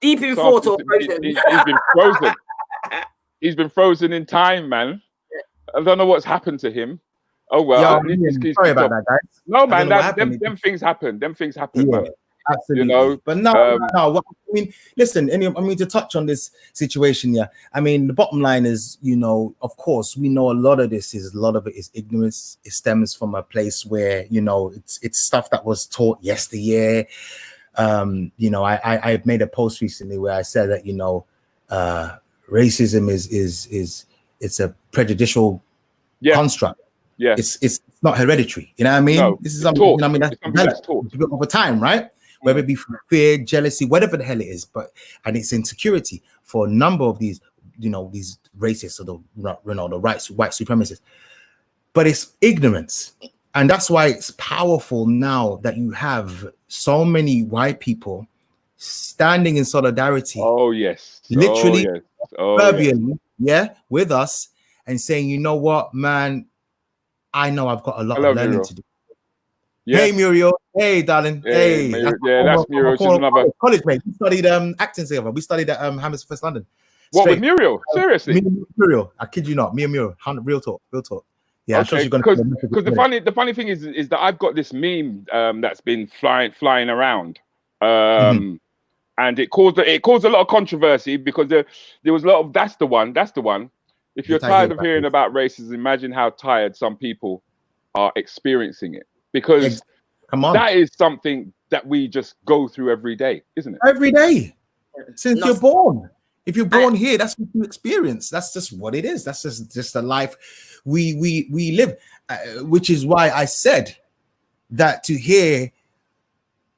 deep in thought or frozen. He's been frozen. He's been frozen in time, man. I don't know what's happened to him. Oh well. Sorry about that, guys. No, man. Them things happen. Them things happen, man. Absolutely. But no. I mean, listen. To touch on this situation, I mean, the bottom line is, of course, we know a lot of it is ignorance. It stems from a place where, it's stuff that was taught yesteryear. I made a post recently where I said that racism is it's a prejudicial construct. Yeah, it's not hereditary. You know what I mean? No, this is something that's developed over time, right? Whether it be from fear, jealousy, whatever the hell it is, and it's insecurity for a number of these, these racists or the white supremacists. But it's ignorance. And that's why it's powerful now that you have so many white people standing in solidarity. Oh, yes. Literally, with us, and saying, you know what, man, I know I've got a lot of learning Muriel. to do. Yes. Hey, Muriel. Hey, darling. Hey. That's Muriel. She's another college mate. We studied acting together. We studied at Hammersmith West London. What, with Muriel? Seriously? Me and Muriel. I kid you not. Me and Muriel. Real talk. Yeah, okay. Because the funny thing is that I've got this meme that's been flying around, and it caused a lot of controversy because there was a lot of that's the one. If you're tired of hearing about racism, imagine how tired some people are experiencing it, because that is something that we just go through every day, isn't it? Every day since you're born. If you're born here, that's what you experience. That's just what it is. That's just the life we live, which is why I said that to hear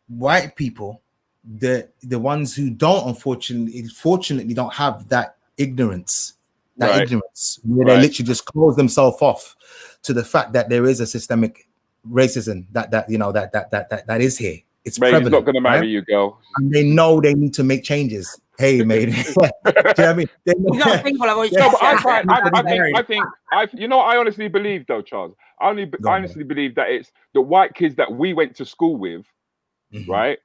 white people, the ones who don't fortunately don't have that ignorance, where they literally just close themselves off to the fact that there is a systemic racism that is here. It's prevalent. He's not going to marry you, girl. And they know they need to make changes. Hey, mate. Do you know what I mean? I honestly believe, though, Charles. I honestly believe that it's the white kids that we went to school with, right,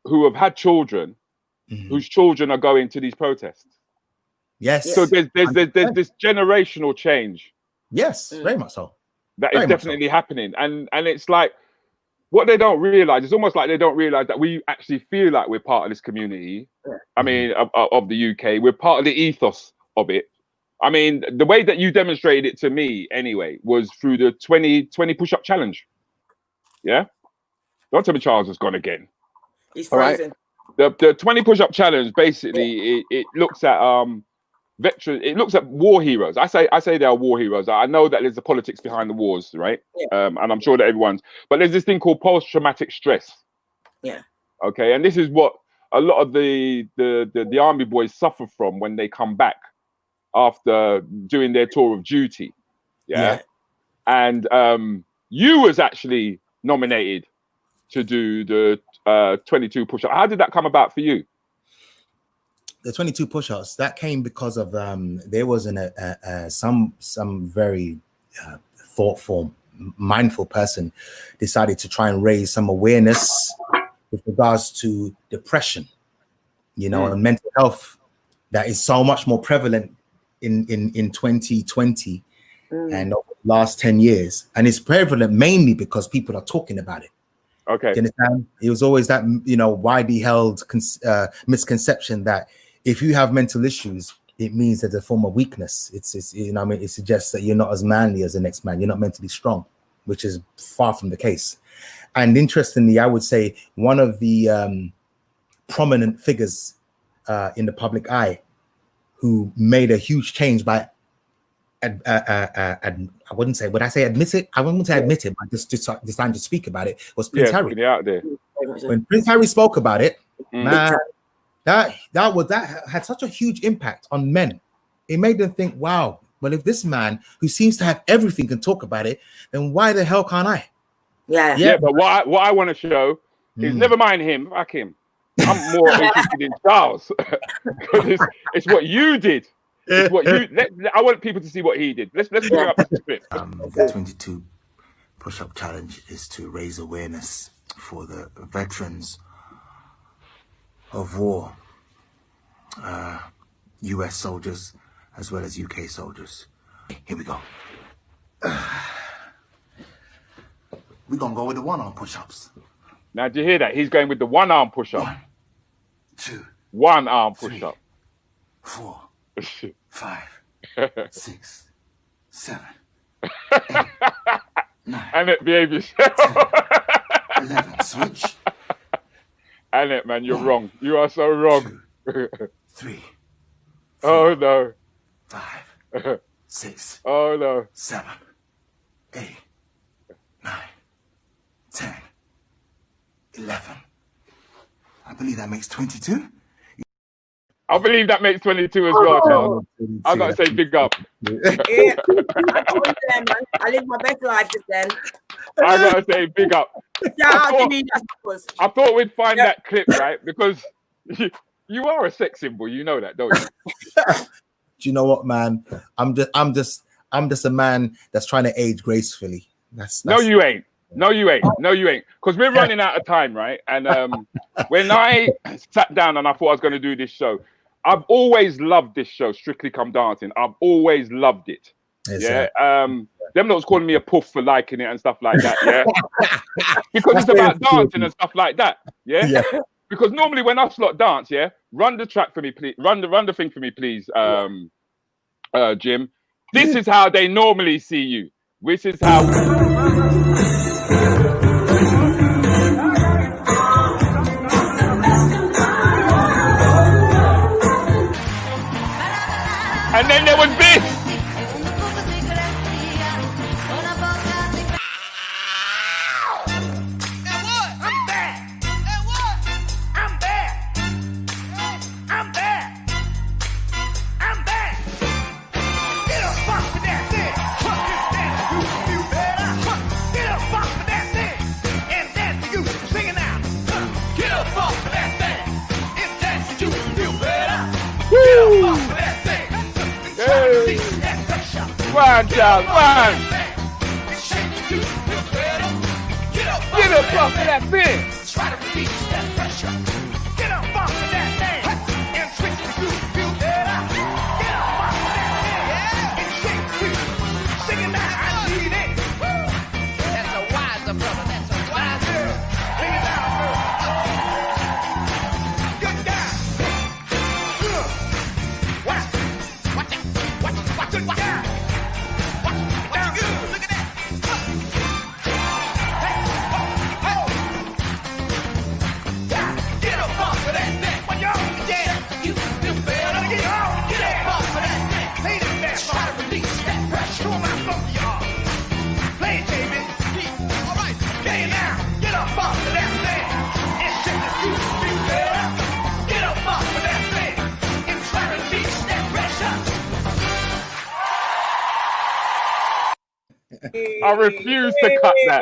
who have had children, whose children are going to these protests. Yes. So there's this generational change. Yes, very much so. That is definitely happening, and it's like what they don't realize. It's almost like they don't realize that we actually feel like we're part of this community. I mean, of the UK, we're part of the ethos of it. I mean, the way that you demonstrated it to me, anyway, was through the 20 push-up challenge. Yeah, don't tell me Charles has gone again. He's frozen. Right? The 20 push-up challenge basically it looks at veterans. It looks at war heroes. I say they are war heroes. I know that there's the politics behind the wars, right? And I'm sure that but there's this thing called post-traumatic stress. Yeah. Okay, and this is what a lot of the army boys suffer from when they come back after doing their tour of duty. Yeah. And you was actually nominated to do the 22 push-up. How did that come about for you? The 22 push-ups, that came because of there was some very thoughtful, mindful person decided to try and raise some awareness with regards to depression, and mental health that is so much more prevalent in 2020 and over the last 10 years. And it's prevalent mainly because people are talking about it. Okay. Do you understand? It was always that, widely held misconception that if you have mental issues, it means there's a form of weakness. It suggests that you're not as manly as the next man. You're not mentally strong, which is far from the case. And interestingly, I would say one of the prominent figures in the public eye who made a huge change by, I wouldn't say, would I say admit it? I wouldn't say admit it, but just decided to speak about it was Prince Harry. Out there. When Prince Harry spoke about it, man, that had such a huge impact on men. It made them think, wow, well, if this man who seems to have everything can talk about it, then why the hell can't I? Yeah, but what I want to show is never mind him, fuck him. I'm more interested in Charles. it's what you did. It's what you. I want people to see what he did. Let's bring up the clip. The 22 push-up challenge is to raise awareness for the veterans of war, US soldiers as well as UK soldiers. Here we go. We're gonna go with the one-arm push-ups. Now, do you hear that? He's going with the one-arm push-up. 1, 2, one-arm push-up. 4, 5, 6, 7, 8, 9. Annette, behave yourself. 10, 11. Switch. Annette, man, you're wrong. You are so wrong. 2, 3. 4, oh no. 5, 6. Oh no. 7, 8, 9, 10, 11. I believe that makes 22. I believe that makes 22 as well, Charles. I gotta say big up. I live my best life just then. I gotta say big up. I thought we'd find that clip, right? Because you are a sex symbol, you know that, don't you? you know what, man? I'm just a man that's trying to age gracefully. That's No, you ain't. No, you ain't. No, you ain't. Because we're running out of time, right? And when I sat down and I thought I was going to do this show, I've always loved this show, Strictly Come Dancing. I've always loved it. Yes, Them lot was calling me a puff for liking it and stuff like that. Yeah, because it's about dancing and stuff like that. Yeah. Because normally when us lot dance, run the track for me, please. Run the thing for me, please, Jim. This is how they normally see you. This is how. And then there was this. One, Charles, one. Get up off of that thing. Try to release that pressure. Get up off of that thing. And twist the groove, feel better. Get up off of that thing. And shake it. Singing that I need it. That's a wiser brother. That's a wiser. Bring it down, bro. Good guy. Watch it. Watch it. Watch it. Watch it. Watch it. I refuse to cut that.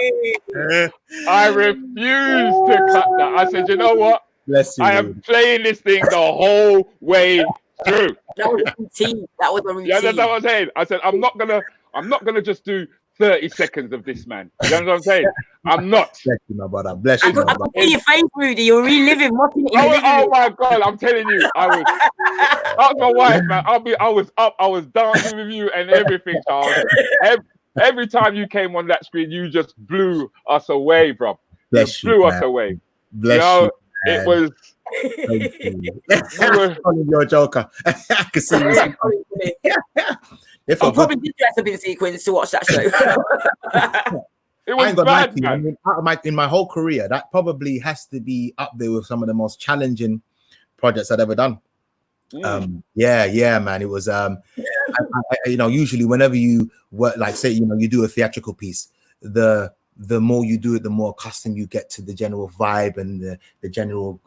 I refuse to cut that. I said, you know what? Bless you. I am playing this thing the whole way through. That was a routine. That was a routine. Yeah, that's what I'm saying. I said, I'm not gonna just do 30 seconds of this, man. You know what I'm saying? I'm not. Bless you, my brother. Bless you, I can see your face, Rudy. You're reliving. Oh my God! I'm telling you, I was my wife, man. I was up. I was dancing with you and everything, Charles. Every time you came on that screen, you just blew us away, bro. Bless you blew you, us away. Bless you. It was. You're a joker. I can see you. I probably did dress up in sequence to watch that show. It was bad, man. I mean, in my whole career, that probably has to be up there with some of the most challenging projects I've ever done. Yeah, man. It was usually whenever you work, like say, you do a theatrical piece, the more you do it, the more accustomed you get to the general vibe and the general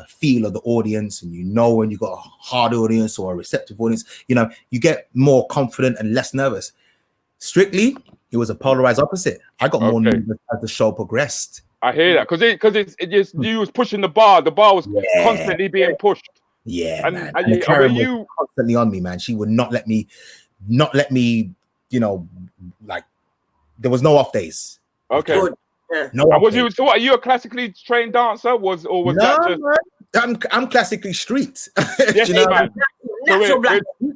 feel of the audience. And when you got a hard audience or a receptive audience, you get more confident and less nervous. Strictly, it was a polarized opposite. I got more nervous as the show progressed. I hear that because it just you was pushing the bar. The bar was constantly being pushed. Yeah, and, man. And Karen was constantly on me, man. She would not let me, like there was no off days. Okay. No. So are you a classically trained dancer? That just? Man, I'm classically street. Yes, you know man.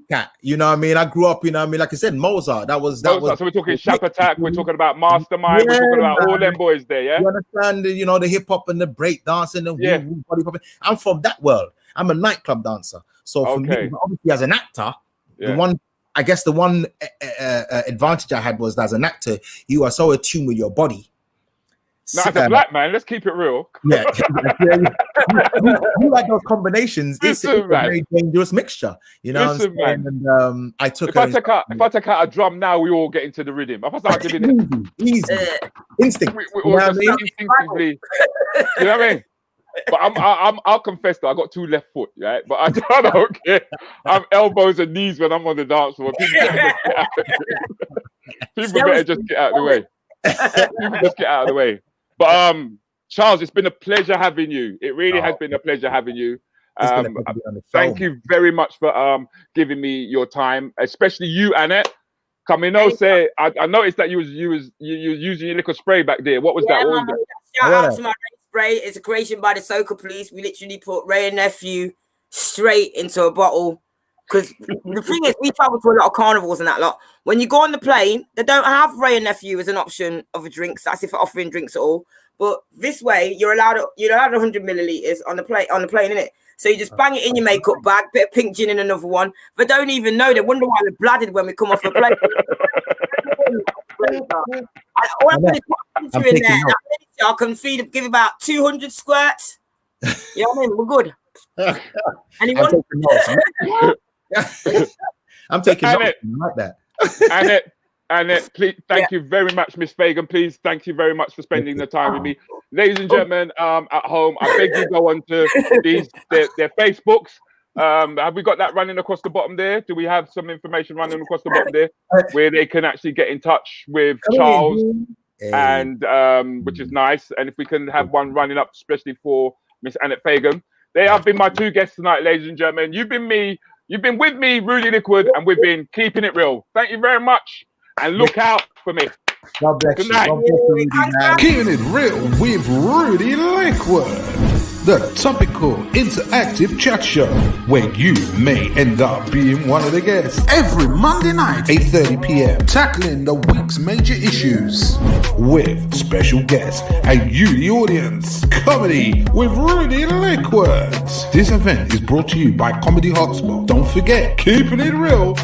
Cat, you know what I mean? I grew up, like I said, Mozart. That was. So we're talking Shap Attack. We're talking about Mastermind. We're talking about all them boys there. Yeah. You understand? The hip hop and the break dancing and body popping. I'm from that world. I'm a nightclub dancer. So for me, obviously, as an actor, the one advantage I had was that as an actor, you are so attuned with your body. No, as a black man, let's keep it real. Yeah, you like those combinations. It's a very dangerous mixture. You know what I'm saying? And I took. If I take out a drum now, we all get into the rhythm. If I start giving it easy instinct, we all just instinctively. You know what I mean? But I'll confess that I got 2 left foot, right? But I don't care. I'm elbows and knees when I'm on the dance floor. People better just get out of the way. People just get out of the way. But Charles, it's been a pleasure having you. It really has been a pleasure having you. Thank you very much for giving me your time, especially you, Annette. Come in, say I noticed that you was using your liquor spray back there. What was that? What was that? Shout out to my spray. It's a creation by the Soca Police. We literally put Ray and Nephew straight into a bottle. Because the thing is, we travel to a lot of carnivals and that lot. When you go on the plane, they don't have Ray and Nephew as an option of a drink. So that's if they're offering drinks at all. But this way, you're allowed 100 milliliters on the plane, innit? So you just bang it in your makeup bag, bit of pink gin in another one. They don't even know. They wonder why we're bladded when we come off the plane. I can give about 200 squirts. You know what I mean? We're good. Anyone? I'm taking notes. I like that. Annette, please, thank you very much, Miss Fagon. Please, thank you very much for spending the time with me. Ladies and gentlemen, at home, I beg you go on to their Facebooks. Have we got that running across the bottom there? Do we have some information running across the bottom there where they can actually get in touch with Charles, and which is nice. And if we can have one running up, especially for Miss Annette Fagon. They have been my two guests tonight, ladies and gentlemen. You've been with me, Rudi Lickwood, and we've been keeping it real. Thank you very much, and look out for me. God bless Good you. night. God bless you, Keeping It Real with Rudi Lickwood, the topical interactive chat show where you may end up being one of the guests. Every Monday night, 8:30 p.m. Tackling the week's major issues with special guests and you, the audience. Comedy with Rudi Lickwood. This event is brought to you by Comedy Hotspot. Don't forget, Keeping It Real